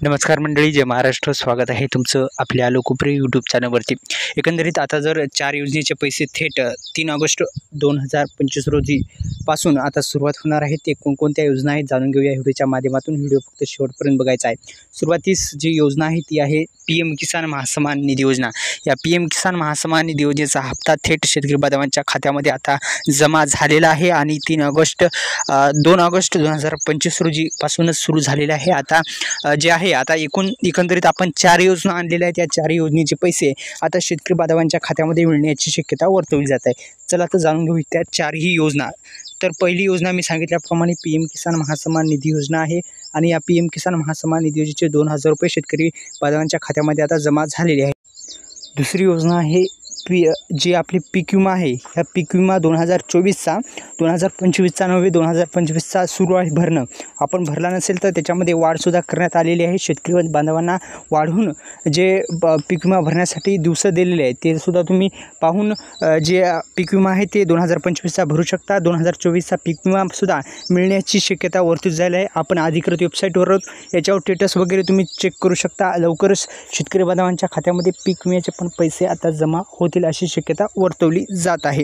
नमस्कार मंडळी, जय महाराष्ट्र. स्वागत आहे तुमचं आपल्या लोकप्रिय यूट्यूब चॅनलवरती. एकंदरीत आता जर 4 योजनेचे पैसे थेट 3 ऑगस्ट 2025 रोजीपासून आता सुरुवात होणार आहे. ते कोणकोणत्या योजना आहेत जाणून घेऊया व्हिडिओच्या माध्यमातून. व्हिडिओ फक्त शेवटपर्यंत बघायचा आहे. सुरुवातीस जी योजना आहे ती आहे PM किसान महासन्मान निधी योजना. या PM किसान महासन्मान निधी योजनेचा हप्ता थेट शेतकरी बांधवांच्या खात्यामध्ये आता जमा झालेला आहे आणि 2 ऑगस्ट 2025 रोजीपासूनच सुरू झालेला आहे. आता जे आहे आता एकंदरीत आपण 4 योजना आणलेल्या आहेत. या 4 योजनेचे पैसे आता शेतकरी बांधवांच्या खात्यामध्ये मिळण्याची शक्यता वर्तवली जात आहे. चला तर जाणून घेऊ त्या 4ही योजना. तर पहिली योजना मी सांगितल्याप्रमाणे PM किसान महासन्मान निधी योजना आहे आणि या PM किसान महासन्मान निधी योजनेचे 2000 रुपये शेतकरी बांधवांच्या खात्यामध्ये आता जमा झालेले आहेत. दुसरी योजना आहे जी आपली पीक विमा आहे. ह्या पीक विमा 2024चा 2025चा नव्हे 2025चा सुरू आहे भरणं. आपण भरला नसेल तर त्याच्यामध्ये वाढसुद्धा करण्यात आलेली आहे. शेतकरी बांधवांना वाढवून जे पीक विमा भरण्यासाठी दिवस दिलेले आहेत ते सुद्धा तुम्ही पाहून जे पीक विमा आहे ते 2025चा भरू शकता. 2024चा पीक विमासुद्धा मिळण्याची शक्यता वर्तवली झाली आहे. आपण अधिकृत वेबसाईटवर याच्यावर स्टेटस वगैरे तुम्ही चेक करू शकता. लवकरच शेतकरी बांधवांच्या खात्यामध्ये पीक विम्याचे पण पैसे आता जमा होतील अशी शक्यता वर्तवली जात आहे.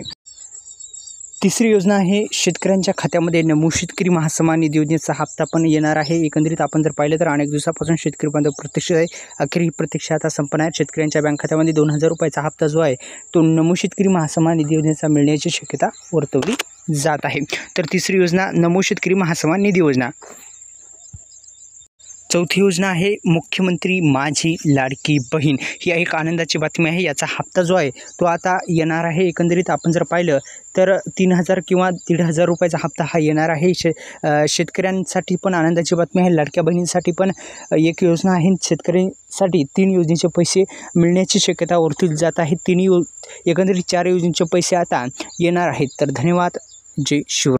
तिसरी योजना आहे शेतकऱ्यांच्या खात्यामध्ये नमो शेतकरी महासन्मान निधी योजनेचा हप्ता पण येणार आहे. एकंदरीत आपण जर पाहिलं तर अनेक दिवसापासून शेतकरी बांधव प्रतीक्षेत आहे. अखेर ही प्रतीक्षा आता संपन्न आहे. शेतकऱ्यांच्या बँक खात्यामध्ये 2000 रुपयाचा हप्ता जो आहे तो नमो शेतकरी महासन्मान निधी योजनेचा मिळण्याची शक्यता वर्तवली जात आहे. तर तिसरी योजना नमो शेतकरी महासन्मान निधी योजना. चौथी योजना आहे मुख्यमंत्री माझी लाडकी बहीण. ही एक आनंदाची बातमी आहे. याचा हप्ता जो आहे तो आता येणार आहे. एकंदरीत आपण जर पाहिलं तर 3000 किंवा 1500 रुपयाचा हप्ता हा येणार आहे. शेतकऱ्यांसाठी पण आनंदाची बातमी आहे. लाडक्या बहिणींसाठी पण एक योजना आहे. शेतकऱ्यांसाठी 3 योजनेचे पैसे मिळण्याची शक्यता वर्तवली जात आहे. एकंदरीत 4 योजनेचे पैसे आता येणार आहेत. तर धन्यवाद. जय शिवराय.